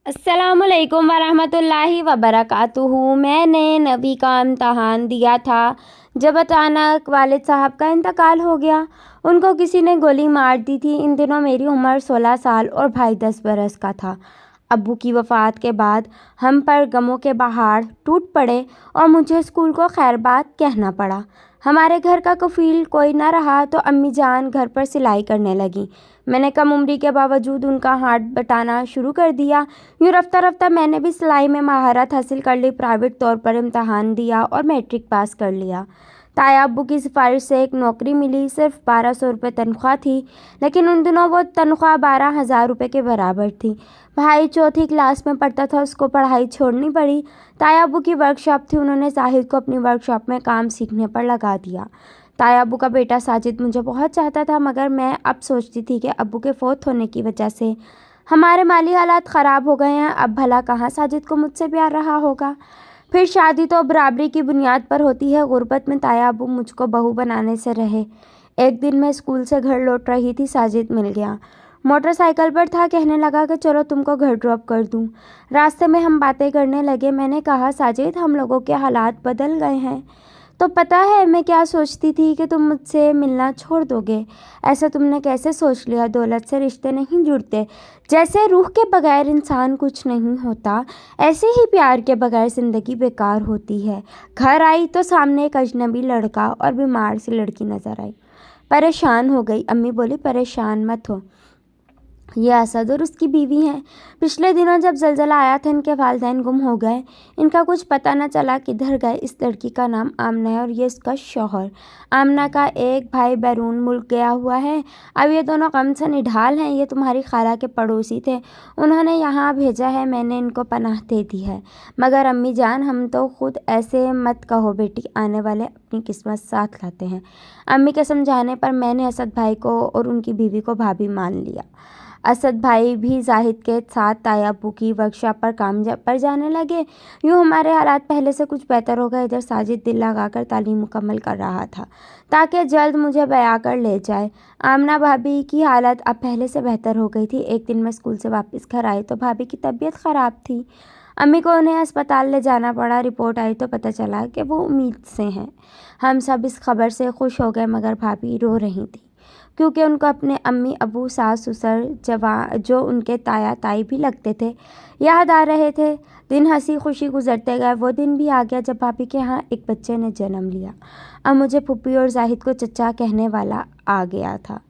अस्सलाम वालेकुम वरहमतुल्लाहि वबरकातुहू। मैंने नबी का इम्तहान दिया था जब अचानक वालिद साहब का इंतकाल हो गया। उनको किसी ने गोली मार दी थी। इन दिनों मेरी उम्र 16 साल और भाई 10 बरस का था। अब्बू की वफ़ात के बाद हम पर गमों के पहाड़ टूट पड़े और मुझे स्कूल को खैरबाद कहना पड़ा। हमारे घर का कफ़ील कोई न रहा तो अम्मी जान घर पर सिलाई करने लगी। मैंने कम उम्री के बावजूद उनका हाथ बटाना शुरू कर दिया। यूँ रफ्ता रफ्ता मैंने भी सिलाई में महारत हासिल कर ली। प्राइवेट तौर पर इम्तहान दिया और मैट्रिक पास कर लिया। ताया अब्बू की सिफारिश से एक नौकरी मिली। सिर्फ 1200 रुपये तनख्वाह थी, लेकिन उन दिनों वो तनख्वाह 12,000 रुपये के बराबर थी। भाई चौथी क्लास में पढ़ता था, उसको पढ़ाई छोड़नी पड़ी। ताया अब्बू की वर्कशॉप थी, उन्होंने साहिद को अपनी वर्कशॉप में काम सीखने पर लगा दिया। ताया अब्बू का बेटा साजिद मुझे बहुत चाहता था, मगर मैं अब सोचती थी कि अब्बू के फौत होने की वजह से हमारे माली हालात ख़राब हो गए हैं। अब भला कहाँ साजिद को मुझसे प्यार रहा होगा। फिर शादी तो बराबरी की बुनियाद पर होती है। गुर्बत में ताया अब्बू मुझको बहू बनाने से रहे। एक दिन मैं स्कूल से घर लौट रही थी, साजिद मिल गया। मोटरसाइकिल पर था, कहने लगा कि चलो तुमको घर ड्रॉप कर दूं। रास्ते में हम बातें करने लगे। मैंने कहा, साजिद, हम लोगों के हालात बदल गए हैं। तो पता है मैं क्या सोचती थी कि तुम मुझसे मिलना छोड़ दोगे। ऐसा तुमने कैसे सोच लिया? दौलत से रिश्ते नहीं जुड़ते। जैसे रूह के बगैर इंसान कुछ नहीं होता, ऐसे ही प्यार के बगैर ज़िंदगी बेकार होती है। घर आई तो सामने एक अजनबी लड़का और बीमार सी लड़की नज़र आई। परेशान हो गई। अम्मी बोली, परेशान मत हो, ये असद और उसकी बीवी हैं। पिछले दिनों जब जलजला आया था, इनके वालिदैन गुम हो गए। इनका कुछ पता न चला किधर गए। इस लड़की का नाम आमना है और ये इसका शौहर। आमना का एक भाई बैरून मुल्क गया हुआ है। अब ये दोनों गम से निढाल हैं। ये तुम्हारी खाला के पड़ोसी थे, उन्होंने यहाँ भेजा है। मैंने इनको पनाह दे दी है। मगर अम्मी जान, हम तो खुद ऐसे मत कहो बेटी, आने वाले अपनी किस्मत साथ लाते हैं। अम्मी के समझाने पर मैंने असद भाई को और उनकी बीवी को भाभी मान लिया। असद भाई भी जाहिद के साथ ताया अब्बू की वर्कशॉप पर काम पर जाने लगे। यूँ हमारे हालात पहले से कुछ बेहतर हो गए। इधर साजिद दिल लगाकर तालीम मुकम्मल कर रहा था ताकि जल्द मुझे ब्याह कर ले जाए। आमना भाभी की हालत अब पहले से बेहतर हो गई थी। एक दिन मैं स्कूल से वापस घर आई तो भाभी की तबीयत ख़राब थी। अम्मी को उन्हें अस्पताल ले जाना पड़ा। रिपोर्ट आई तो पता चला कि वो उम्मीद से हैं। हम सब इस खबर से खुश हो गए, मगर भाभी रो रही थी क्योंकि उनको अपने अम्मी अबू सास ससुर जो उनके ताया ताई भी लगते थे याद आ रहे थे। दिन हंसी खुशी गुजरते गए। वो दिन भी आ गया जब भाभी के यहाँ एक बच्चे ने जन्म लिया। अब मुझे फुप्पी और जाहिद को चचा कहने वाला आ गया था।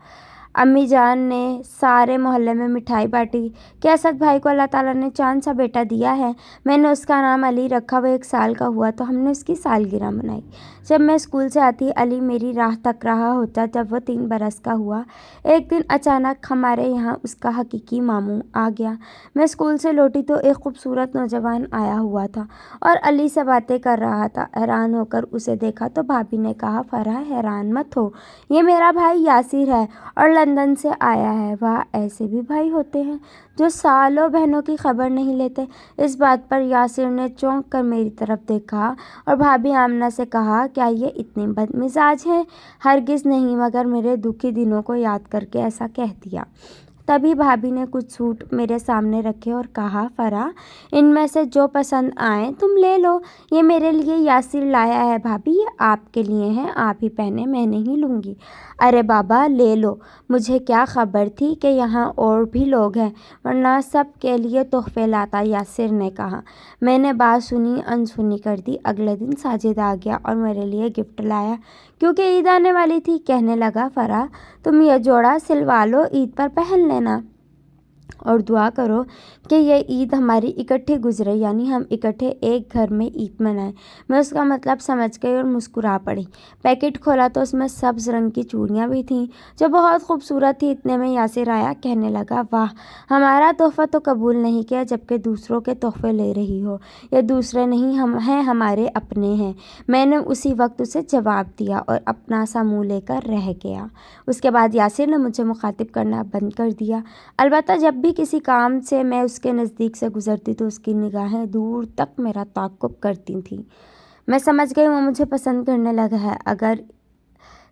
अम्मी जान ने सारे मोहल्ले में मिठाई बांटी कि असद भाई को अल्लाह ताला ने चांद सा बेटा दिया है। मैंने उसका नाम अली रखा। वो 1 साल का हुआ तो हमने उसकी सालगिरह मनाई। जब मैं स्कूल से आती, अली मेरी राह तक रहा होता। जब वो 3 बरस का हुआ, एक दिन अचानक हमारे यहाँ उसका हकीकी मामू आ गया। मैं स्कूल से लौटी तो एक खूबसूरत नौजवान आया हुआ था और अली से बातें कर रहा था। हैरान होकर उसे देखा तो भाभी ने कहा, फरहा, हैरान मत हो, ये मेरा भाई यासिर है और लंदन से आया है। वाह, ऐसे भी भाई होते हैं जो सालों बहनों की खबर नहीं लेते। इस बात पर यासिर ने चौंक कर मेरी तरफ देखा और भाभी आमना से कहा, क्या ये इतने बदमिजाज हैं? हरगिज़ नहीं, मगर मेरे दुखी दिनों को याद करके ऐसा कह दिया। तभी भाभी ने कुछ सूट मेरे सामने रखे और कहा, फरा, इनमें से जो पसंद आए तुम ले लो। ये मेरे लिए यासिर लाया है भाभी, ये आपके लिए हैं, आप ही पहने, मैं नहीं लूँगी। अरे बाबा, ले लो, मुझे क्या खबर थी कि यहाँ और भी लोग हैं, वरना सब के लिए तोहफे लाता, यासिर ने कहा। मैंने बात सुनी अनसुनी कर दी। अगले दिन साजिद आ गया और मेरे लिए गिफ्ट लाया क्योंकि ईद आने वाली थी। कहने लगा, फरा, तुम ये जोड़ा सिलवा लो, ईद पर पहन लेना और दुआ करो कि ये ईद हमारी इकट्ठी गुजरे, यानी हम इकट्ठे एक घर में ईद मनाएं। मैं उसका मतलब समझ गई और मुस्कुरा पड़ी। पैकेट खोला तो उसमें सब्ज़ रंग की चूड़ियाँ भी थीं जो बहुत खूबसूरत थी। इतने में यासिर आया। कहने लगा, वाह, हमारा तोहफ़ा तो कबूल नहीं किया जबकि दूसरों के तोहफे ले रही हो। ये दूसरे नहीं, हम हैं, हमारे अपने हैं। मैंने उसी वक्त उसे जवाब दिया और अपना सा मुँह लेकर रह गया। उसके बाद यासिर ने मुझे मुखातिब करना बंद कर दिया। अलबत्ता जब भी किसी काम से मैं उसके नज़दीक से गुज़रती तो उसकी निगाहें दूर तक मेरा ताक़ुब करती थीं। मैं समझ गई वो मुझे पसंद करने लगा है। अगर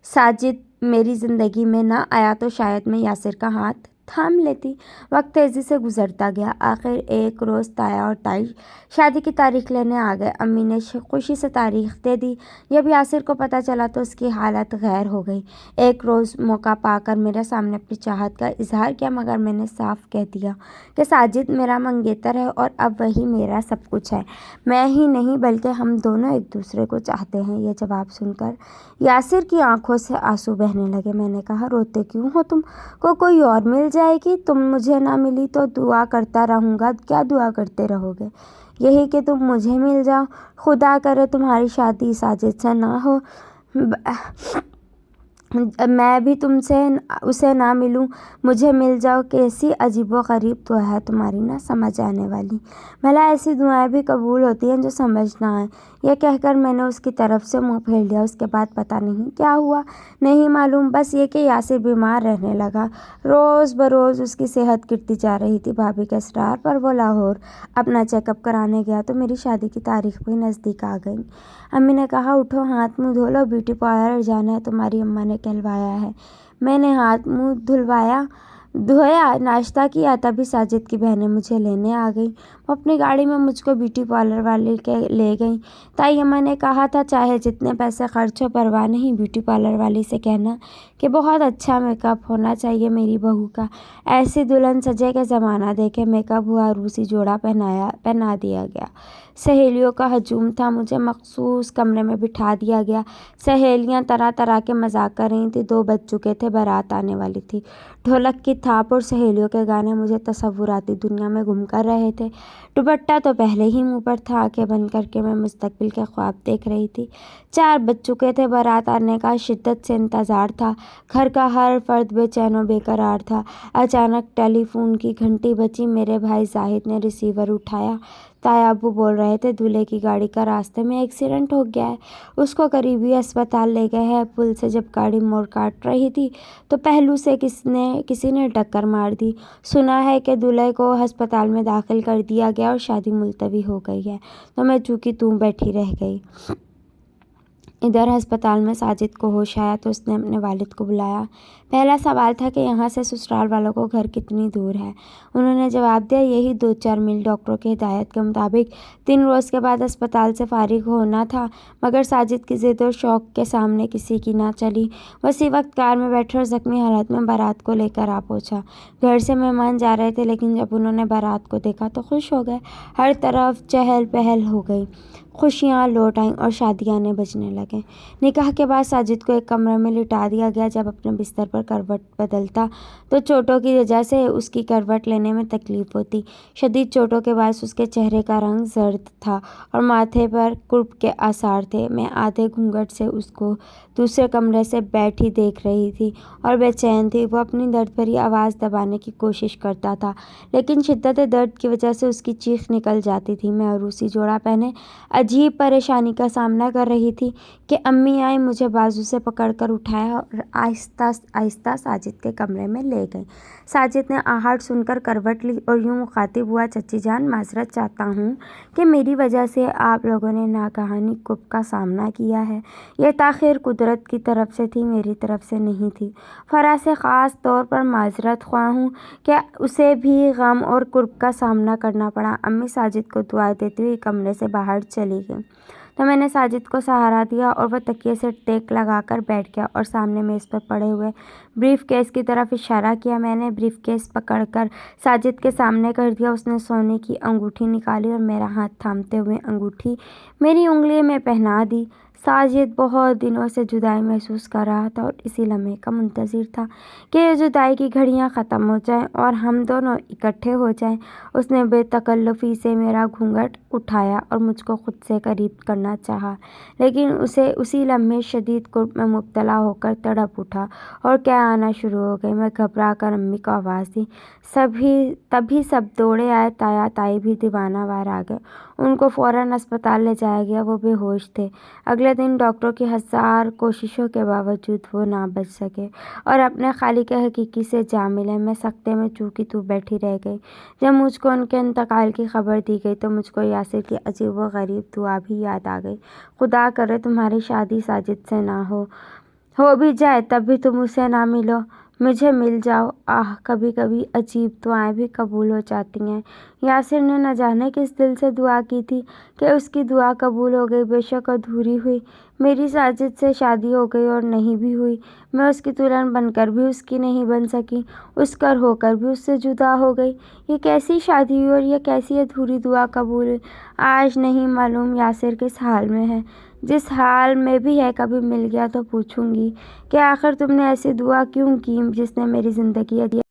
साजिद मेरी ज़िंदगी में ना आया तो शायद मैं यासिर का हाथ थाम लेती। वक्त तेज़ी से गुजरता गया। आखिर एक रोज़ ताया और ताई शादी की तारीख लेने आ गए। अम्मी ने खुशी से तारीख दे दी। जब यासिर को पता चला तो उसकी हालत गैर हो गई। एक रोज़ मौका पाकर मेरे सामने अपनी चाहत का इजहार किया, मगर मैंने साफ कह दिया कि साजिद मेरा मंगेतर है और अब वही मेरा सब कुछ है। मैं ही नहीं बल्कि हम दोनों एक दूसरे को चाहते हैं। यह जवाब सुनकर यासिर की आंखों से आंसू बहने लगे। मैंने कहा, रोते क्यों हो तुम? को कोई और मिल जाएगी। तुम मुझे ना मिली तो दुआ करता रहूँगा। क्या दुआ करते रहोगे? यही कि तुम मुझे मिल जाओ। खुदा करे तुम्हारी शादी साजिद से ना हो, मैं भी तुमसे उसे ना मिलूं, मुझे मिल जाओ। कैसी अजीबो गरीब दुआ है तुम्हारी, ना समझ आने वाली। भला ऐसी दुआएं भी कबूल होती हैं जो समझ ना आए। यह कहकर मैंने उसकी तरफ से मुंह फेर लिया। उसके बाद पता नहीं क्या हुआ, नहीं मालूम, बस ये कि यासिर बीमार रहने लगा। रोज़ बरोज़ उसकी सेहत गिरती जा रही थी। भाभी के इसरार पर वो लाहौर अपना चेकअप कराने गया तो मेरी शादी की तारीख भी नज़दीक आ गई। अम्मी ने कहा, उठो, हाथ मुँह धो लो, ब्यूटी पार्लर जाना है, तुम्हारी अम्मा ने कहलवाया है। मैंने हाथ मुँह धोया, नाश्ता किया, तभी साजिद की बहनें मुझे लेने आ गई। वो अपनी गाड़ी में मुझको ब्यूटी पार्लर वाले के ले गई। ताई अम्मा ने कहा था, चाहे जितने पैसे खर्च हो परवाह नहीं, ब्यूटी पार्लर वाली से कहना कि बहुत अच्छा मेकअप होना चाहिए मेरी बहू का। ऐसी दुल्हन सजे के ज़माना देखे। मेकअप हुआ, रूसी जोड़ा पहना दिया गया। सहेलियों का हजूम था। मुझे मखसूस कमरे में बिठा दिया गया। सहेलियां तरह तरह के मजाक कर रही थी। 2 बज चुके थे, बारात आने वाली थी। ढोलक की थाप और सहेलियों के गाने मुझे तसव्वुराती दुनिया में गुम कर रहे थे। दुपट्टा तो पहले ही मुंह पर था। आंखें बंद करके मैं मुस्तकबिल के ख्वाब देख रही थी। 4 बज चुके थे। बारात आने का शिद्दत से इंतज़ार था। घर का हर फर्द बेचैन और बेकरार था। अचानक टेलीफोन की घंटी बजी। मेरे भाई जाहिद ने रिसीवर उठाया। ताया अब्बू बोल रहे थे, दूल्हे की गाड़ी का रास्ते में एक्सीडेंट हो गया है, उसको करीबी अस्पताल ले गए हैं। पुल से जब गाड़ी मोड़ काट रही थी तो पहलू से किसी ने टक्कर मार दी। सुना है कि दूल्हे को अस्पताल में दाखिल कर दिया गया और शादी मुलतवी हो गई है। तो मैं चूँकि तू बैठी रह गई। इधर अस्पताल में साजिद को होश आया तो उसने अपने वालिद को बुलाया। पहला सवाल था कि यहाँ से ससुराल वालों को घर कितनी दूर है। उन्होंने जवाब दिया, यही 2-4 मील। डॉक्टरों की हिदायत के मुताबिक 3 रोज़ के बाद अस्पताल से फारिग होना था, मगर साजिद की ज़िद और शौक़ के सामने किसी की ना चली। उसी वक्त कार में बैठे और ज़ख्मी हालत में बारात को लेकर आ पहुँचा। घर से मेहमान जा रहे थे, लेकिन जब उन्होंने बारात को देखा तो खुश हो गए। हर तरफ चहल पहल हो गई, खुशियाँ लौट आईं और शादियाने बजने लगे। निकाह के बाद साजिद को एक कमरे में लिटा दिया गया। जब अपने बिस्तर पर करवट बदलता तो चोटों की वजह से उसकी करवट लेने में तकलीफ़ होती। शदीद चोटों के बायस उसके चेहरे का रंग जर्द था और माथे पर कुर्ब के आसार थे। मैं आधे घूंघट से उसको दूसरे कमरे से बैठी देख रही थी और बेचैन थी। वो अपनी दर्द भरी आवाज़ दबाने की कोशिश करता था, लेकिन शिद्दत दर्द की वजह से उसकी चीख निकल जाती थी। मैं रूसी जोड़ा पहने अजीब परेशानी का सामना कर रही थी कि अम्मी आई, मुझे बाजू से पकड़कर उठाया और आहिस्ता आहिस्ता साजिद के कमरे में ले गई। साजिद ने आहट सुनकर करवट ली और यूं मुखातिब हुआ, चची जान, माजरत चाहता हूँ कि मेरी वजह से आप लोगों ने नागहानी कुर्ब का सामना किया है। यह ताख़ीर कुदरत की तरफ से थी, मेरी तरफ से नहीं थी। फरा से ख़ास तौर पर माजरत ख्वाह हूँ कि उसे भी गम और कुर्ब का सामना करना पड़ा। अम्मी साजिद को दुआ देती हुई कमरे से बाहर चली गई तो मैंने साजिद को सहारा दिया और वह तकिए से टेक लगाकर बैठ गया और सामने मेज़ पर पड़े हुए ब्रीफ केस की तरफ इशारा किया। मैंने ब्रीफ केस पकड़कर साजिद के सामने कर दिया। उसने सोने की अंगूठी निकाली और मेरा हाथ थामते हुए अंगूठी मेरी उंगली में पहना दी। साजिद बहुत दिनों से जुदाई महसूस कर रहा था और इसी लम्हे का मुंतज़िर था कि ये जुदाई की घड़ियाँ ख़त्म हो जाएं और हम दोनों इकट्ठे हो जाएं। उसने बेतकल्लुफ़ी से मेरा घूंघट उठाया और मुझको खुद से करीब करना चाहा, लेकिन उसे उसी लम्हे शदीद कुर्ब में मुब्तला होकर तड़प उठा और क्या आना शुरू हो गई। मैं घबरा कर अम्मी को आवाज़ दी। तभी सब दौड़े आए। ताया ताई भी दीवाना वार आ गए। उनको फ़ौरन अस्पताल ले जाया गया। वो बेहोश थे। अगले दिन डॉक्टरों की 1000 कोशिशों के बावजूद वो ना बच सके और अपने खालिक हकीकी से जा मिले। मैं सख्ते में चूँकि तू बैठी रह गई। जब मुझको उनके इंतकाल की खबर दी गई तो मुझको यासिर की अजीब व गरीब दुआ भी याद आ गई। खुदा करे तुम्हारी शादी साजिद से ना हो भी जाए तब भी तुम उसे ना मिलो। مجھے مل جاؤ۔ آہ، کبھی کبھی عجیب دعائیں بھی قبول ہو جاتی ہیں۔ یاسر نے نہ جانے کس دل سے دعا کی تھی کہ اس کی دعا قبول ہو گئی۔ بے شک ادھوری ہوئی۔ میری ساجد سے شادی ہو گئی اور نہیں بھی ہوئی۔ میں اس کی دلہن بن کر بھی اس کی نہیں بن سکی، اس کا ہو کر بھی اس سے جدا ہو گئی۔ یہ کیسی شادی ہوئی اور یہ کیسی ادھوری دعا قبول ہوئی؟ آج نہیں معلوم یاسر کس حال میں ہے۔ جس حال میں بھی ہے، کبھی مل گیا تو پوچھوں گی کہ آخر تم نے ایسی دعا کیوں کی جس نے میری زندگی